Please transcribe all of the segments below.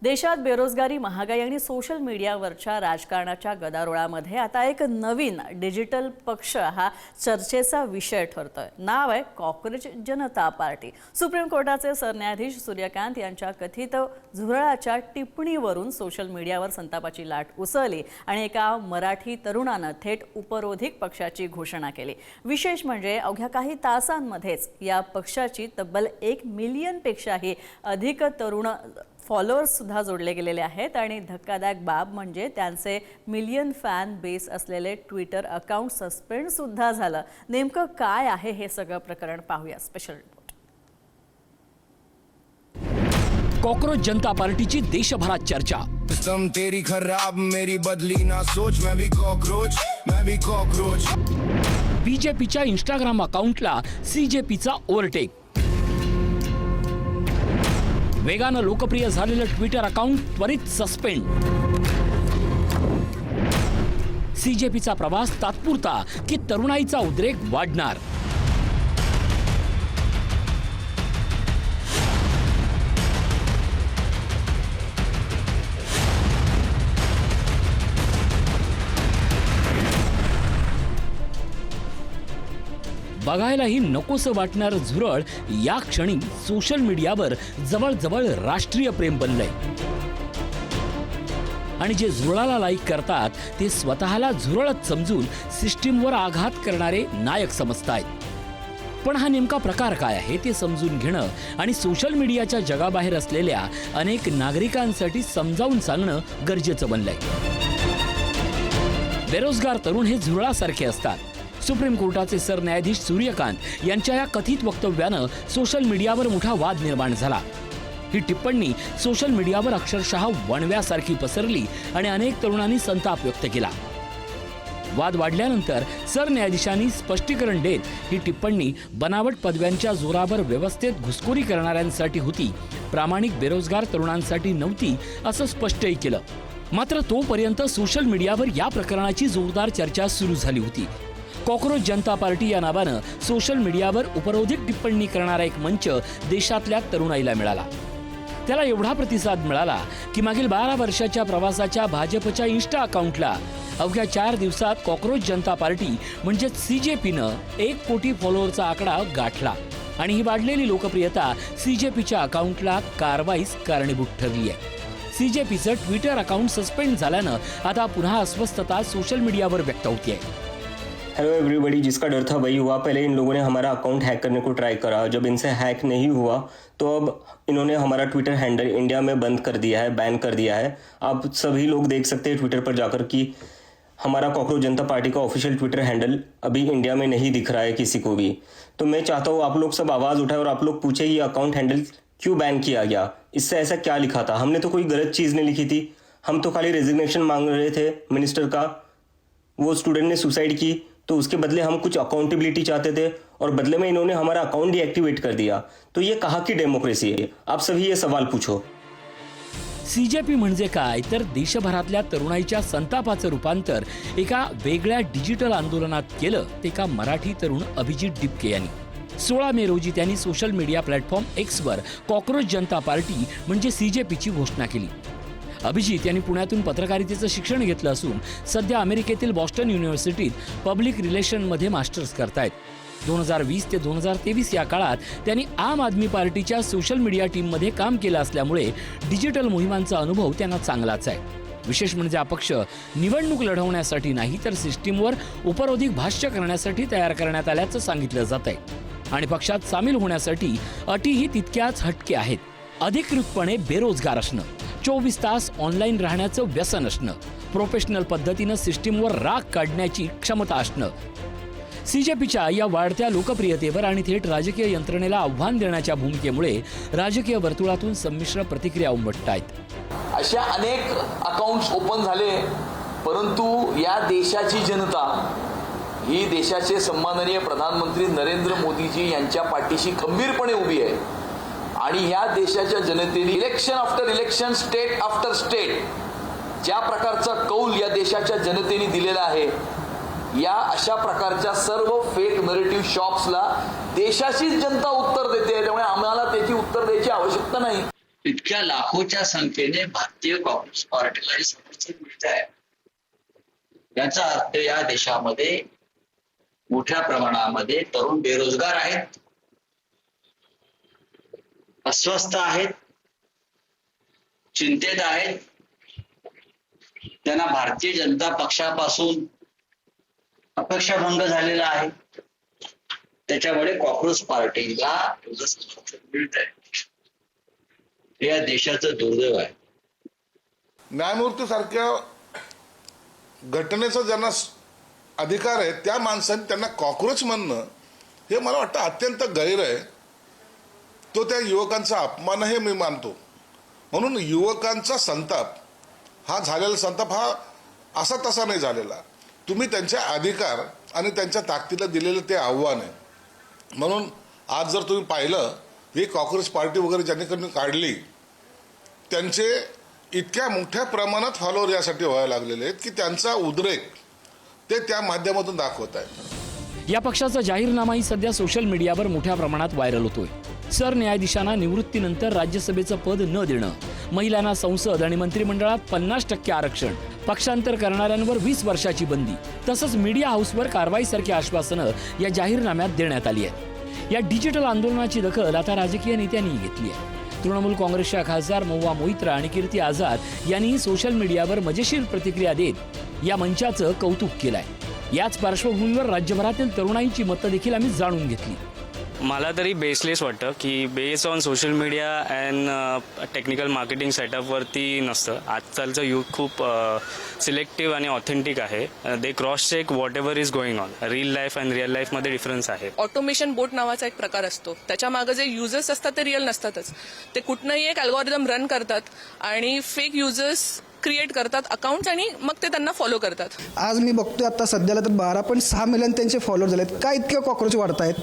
देशात बेरोजगारी, महागाई आणि सोशल मीडियावरच्या राजकारणाच्या गदारोळामध्ये आता एक नवीन डिजिटल पक्ष हा चर्चेचा विषय ठरतोय। नाव आहे कॉकरोच जनता पार्टी। सुप्रीम कोर्टाचे सरन्यायाधीश सूर्यकांत यांच्या कथित झुरळाच्या टिप्पणीवरून सोशल मीडियावर संतापाची लाट उसळली आणि एका मराठी तरुणाने थेट उपरोधिक पक्षाची घोषणा केली। विशेष म्हणजे अवघ्या काही तासांमध्येच या पक्षाची तब्बल 1 मिलियनपेक्षाही अधिक तरुण फॉलोअर्स सुद्धा जोडले गेलेले आहेत आणि धक्कादायक बाब म्हणजे त्यांचे मिलियन फॅन बेस असलेले ट्विटर अकाउंट सस्पेंड सुद्धा झालं। नेमकं काय आहे हे सगळं प्रकरण पाहूया स्पेशल रिपोर्ट। कॉकरोच जनता पार्टीची देशभरात चर्चा। सिस्टम तेरी खराब मेरी बदली ना सोच, मैं भी कॉकरोच। बीजेपीच्या इंस्टाग्राम अकाउंटला सीजेपीचा ओव्हरटेक। वेगानं लोकप्रिय झालेलं ट्विटर अकाउंट त्वरित सस्पेंड। सीजेपीचा प्रवास तात्पुरता की तरुणाईचा उद्रेक वाढणार? बघायलाही नकोसं वाटणारं झुरळ या क्षणी सोशल मीडियावर जवळजवळ राष्ट्रीय प्रेम बनलंय आणि जे झुरळाला लाईक करतात ते स्वतःला झुरळच समजून सिस्टीमवर आघात करणारे नायक समजतायत। पण हा नेमका प्रकार काय आहे ते समजून घेणं आणि सोशल मीडियाच्या जगाबाहेर असलेल्या अनेक नागरिकांसाठी समजावून सांगणं गरजेचं बनलंय। बेरोजगार तरुण हे झुरळासारखे असतात। सुप्रीम कोर्टाचे सरन्यायाधीश सूर्यकांत यांच्या या कथित वक्तव्यानं सोशल मीडियावर मोठा वाद निर्माण झाला। ही टिप्पणी सोशल मीडियावर अक्षरशः वणव्यासारखी पसरली आणि अनेक तरुणांनी संताप व्यक्त केला। वाद वाढल्यानंतर सरन्यायाधीशांनी स्पष्टीकरण देत ही टिप्पणी बनावट पदव्यांच्या जोरावर व्यवस्थेत घुसखोरी करणाऱ्यांसाठी होती, प्रामाणिक बेरोजगार तरुणांसाठी नव्हती असं स्पष्टही केलं। मात्र तोपर्यंत सोशल मीडियावर या प्रकरणाची जोरदार चर्चा सुरू झाली होती। कॉकरोच जनता पार्टी या नावानं सोशल मीडियावर उपरोधिक टिप्पणी करणारा एक मंच देशातल्या तरुणाईला मिळाला। त्याला एवढा प्रतिसाद मिळाला की मागील 12 वर्षाच्या प्रवासाच्या भाजपच्या इन्स्टा अकाउंटला अवघ्या 4 दिवसात कॉकरोच जनता पार्टी म्हणजे सीजेपीनं 1 कोटी फॉलोअरचा आकडा गाठला आणि ही वाढलेली लोकप्रियता सीजेपीच्या अकाउंटला कारवाईस कारणीभूत ठरली आहे। सीजेपीचं ट्विटर अकाउंट सस्पेंड झाल्यानं आता पुन्हा अस्वस्थता सोशल मीडियावर व्यक्त होतीये। हेलो एवरीबॉडी, जिसका डर था वही हुआ। पहले इन लोगों ने हमारा अकाउंट हैक करने को ट्राई करा, जब इनसे हैक नहीं हुआ तो अब इन्होंने हमारा ट्विटर हैंडल इंडिया में बंद कर दिया है, बैन कर दिया है। आप सभी लोग देख सकते हैं ट्विटर पर जाकर कि हमारा कॉकरोच जनता पार्टी का ऑफिशियल ट्विटर हैंडल अभी इंडिया में नहीं दिख रहा है किसी को भी। तो मैं चाहता हूँ आप लोग सब आवाज़ उठाएं और आप लोग पूछे ये अकाउंट हैंडल क्यों बैन किया गया, इससे ऐसा क्या लिखा था। हमने तो कोई गलत चीज़ नहीं लिखी थी, हम तो खाली रेजिग्नेशन मांग रहे थे मिनिस्टर का। वो स्टूडेंट ने सुसाइड की तो उसके बदले हम कुछ अकाउंटेबिलिटी चाहते थे और बदले में इन्होंने हमारा अकाउंट डीएक्टिवेट कर दिया। तो ये कहाँ की डेमोक्रेसी है? आप सभी ये सवाल पूछो। सीजेपी म्हणजे काय तर देशभरातल्या तरुणाईच्या संतापाचं रूपांतर एका वेगळ्या डिजिटल आंदोलनात केलं ते एका मराठी तरुण अभिजित डिपके यांनी। 16 मे रोजी त्यांनी social media platform Xavier cockroach जनता पार्टी म्हणजे सीजेपीची घोषणा केली। अभिजित यांनी पुण्यातून पत्रकारितेचं शिक्षण घेतलं असून सध्या अमेरिकेतील बॉस्टन युनिव्हर्सिटीत पब्लिक रिलेशनमध्ये मास्टर्स करतायत। 2020 ते 2023 या काळात त्यांनी आम आदमी पार्टीच्या सोशल मीडिया टीममध्ये काम केलं असल्यामुळे डिजिटल मोहिमांचा अनुभव त्यांना चांगलाच आहे। विशेष म्हणजे अपक्ष निवडणूक लढवण्यासाठी नाही तर सिस्टीमवर उपरोधिक भाष्य करण्यासाठी तयार करण्यात आल्याचं सांगितलं जात आहे आणि पक्षात सामील होण्यासाठी अटीही तितक्याच हटके आहेत। अधिकृतपणे बेरोजगार असणं, 24 तास ऑनलाईन राहण्याचं व्यसन असणं, प्रोफेशनल पद्धतीनं सिस्टीमवर राग काढण्याची क्षमता असणं। सीजेपीच्या या वाढत्या लोकप्रियतेवर आणि थेट राजकीय यंत्रणेला आव्हान देण्याच्या भूमिकेमुळे राजकीय वर्तुळातून संमिश्र प्रतिक्रिया उमटतायत। अशा अनेक अकाउंट्स ओपन झाले, परंतु या देशाची जनता ही देशाचे सन्माननीय प्रधानमंत्री नरेंद्र मोदीजी यांच्या पाठीशी खंबीरपणे उभी आहे आणि या देशाच्या जनतेने election after election, state after state ज्या प्रकारचा कौल या देशाच्या जनतेने दिलेला आहे, या अशा प्रकारच्या सर्व फेक नरेटिव्ह शॉप्सला देशाचीच जनता उत्तर देते। त्यामुळे आम्हाला त्याची उत्तर द्यायची आवश्यकता नाही। इतक्या लाखोच्या संख्येने भारतीय काँग्रेस पार्टीला हे समर्थन मिळत आहे, याचा अर्थ या देशामध्ये मोठ्या प्रमाणामध्ये तरुण बेरोजगार आहेत, अस्वस्थ आहेत, चिंतेत आहेत. त्यांना भारतीय जनता पक्षापासून अपेक्षाभंग झालेला आहे. त्याच्यामुळे कॉंग्रेस पार्टीला समर्थन मिळत आहे. हे या देशाचं दुर्दैव आहे. न्यायमूर्ती सारख्या घटनेचा ज्यांना अधिकार आहे त्या माणसांनी त्यांना कॉक्रोच म्हणणं हे मला वाटतं अत्यंत गैर आहे. तो त्या युवकांचा अपमानही मी मानतो. म्हणून युवकांचा संताप हा झालेला संताप हा असा तसा नाही झालेला. तुम्ही त्यांच्या अधिकार आणि त्यांच्या ताकदीला दिलेलं ते आव्हान आहे. म्हणून आज जर तुम्ही पाहिलं ही काँग्रेस पार्टी वगैरे ज्यांनी काढली त्यांचे इतक्या मोठ्या प्रमाणात फॉलोअर यासाठी व्हायला लागलेले आहेत की त्यांचा उद्रेक ते त्या माध्यमातून दाखवत आहेत. या पक्षाचा जाहीरनामाही सध्या सोशल मीडियावर मोठ्या प्रमाणात व्हायरल होतोय. सरन्यायाधीशांना निवृत्तीनंतर राज्यसभेचं पद न देणं, महिलांना संसद आणि मंत्रिमंडळात 50% आरक्षण, पक्षांतर करणाऱ्यांवर 20 वर्षाची बंदी, तसंच मीडिया हाऊसवर कारवाईसारखी आश्वासनं या जाहीरनाम्यात देण्यात आली आहेत. या डिजिटल आंदोलनाची दखल आता राजकीय नेत्यांनी घेतली आहे. तृणमूल काँग्रेसच्या खासदार महुआ मोइत्रा आणि कीर्ती आझाद यांनी सोशल मीडियावर मजेशीर प्रतिक्रिया देत या मंचाचं कौतुक केलंय. याच पार्श्वभूमीवर राज्यभरातील तरुणाईची मतं देखील आम्ही जाणून घेतली. मला तरी बेसलेस वाटतं की based on social media and technical marketing सेटअपवरती नसतं. आजकालचं युग खूप सिलेक्टिव्ह आणि ऑथेंटिक आहे. They cross check whatever is going on. Real life and real लाईफमध्ये डिफरन्स आहे. ऑटोमेशन बोट नावाचा एक प्रकार असतो. त्याच्या मागे जे युजर्स असतात ते रिअल नसतातच. ते कुठनंही एक अल्गोरिदम रन करतात आणि फेक युजर्स क्रिएट करतात अकाउंट्स आणि मग ते त्यांना फॉलो करतात. आज मी बघतोय आता सध्याला तर 12.6 मिलियन त्यांचे फॉलोअर झालेत. काय इतके कॉक्रोच वाढत आहेत?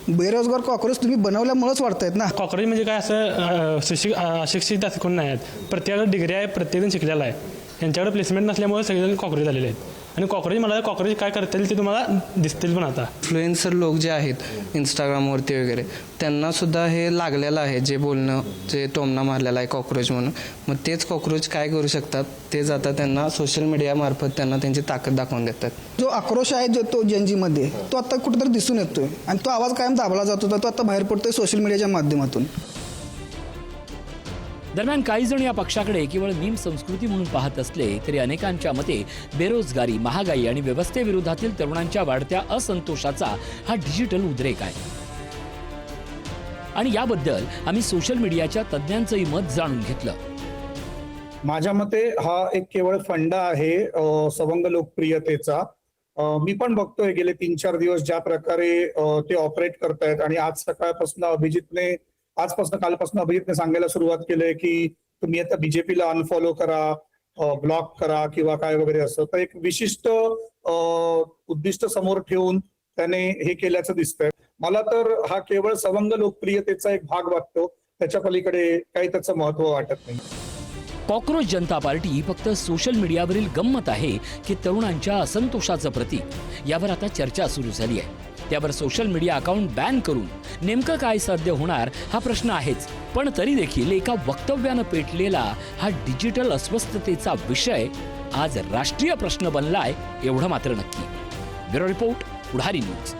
बेरोजगार कॉक्रोच तुम्ही बनवल्यामुळेच वाढतायत ना. कॉक्रोच म्हणजे काय असं अशिक्षित असं कोण नाही आहेत. प्रत्येकाकडे डिग्री आहे, प्रत्येकजण शिकलेला आहे. यांच्याकडे प्लेसमेंट नसल्यामुळे सगळेजण कॉक्रोच झालेले आहेत. आणि मला कॉक्रोच काय करतील ते तुम्हाला दिसतील. पण आता इन्फ्लुएन्सर लोक जे आहेत इंस्टाग्रामवरती वगैरे त्यांना सुद्धा हे लागलेलं आहे, जे बोलणं जे टोमणा मारलेला आहे कॉक्रोच म्हणून. मग तेच कॉक्रोच काय करू शकतात ते जाता त्यांना सोशल मीडियामार्फत त्यांना त्यांची ताकद दाखवून देतात. जो आक्रोश आहे जो तो जनजीमध्ये तो आता कुठेतरी दिसून येतोय आणि तो आवाज कायम दाबला जात होता तो आता बाहेर पडतोय सोशल मीडियाच्या माध्यमातून. दरम्यान काही जण या पक्षाकडे केवळ मीम संस्कृती म्हणून पाहत असले तरी अनेकांच्या मते बेरोजगारी, महागाई आणि व्यवस्थेविरोधातील तरुणांच्या वाढत्या असंतोषाचा हा डिजिटल उद्रेक आहे. आणि याबद्दल आम्ही सोशल मीडियाच्या तज्ज्ञांचंही मत जाणून घेतलं. माझ्या मते हा एक केवळ फंडा आहे सवंग लोकप्रियतेचा. मी पण बघतोय गेले 3-4 दिवस ज्या प्रकारे ते ऑपरेट करतायत. आणि आज कालपासून अभिजितने सांगायला सुरुवात केलंय की तुम्ही आता बीजेपीला अनफॉलो करा, ब्लॉक करा किंवा काय वगैरे असं. तर एक विशिष्ट उद्दिष्ट समोर ठेवून त्याने हे केल्याचं दिसतंय. मला तर हा केवळ सवंग लोकप्रियतेचा एक भाग वाटतो. त्याच्या पलीकडे काही त्याचं महत्व वाटत नाही. कॉक्रोच जनता पार्टी ही फक्त सोशल मीडियावरील गंमत आहे की तरुणांच्या असंतोषाचं प्रतीक, यावर आता चर्चा सुरू झाली आहे. त्यावर सोशल मीडिया अकाउंट बॅन करून नेमकं काय साध्य होणार हा प्रश्न आहेच. पण तरी देखील एका वक्तव्यानं पेटलेला हा डिजिटल अस्वस्थतेचा विषय आज राष्ट्रीय प्रश्न बनलाय एवढं मात्र नक्की. ब्युरो रिपोर्ट, पुढारी न्यूज.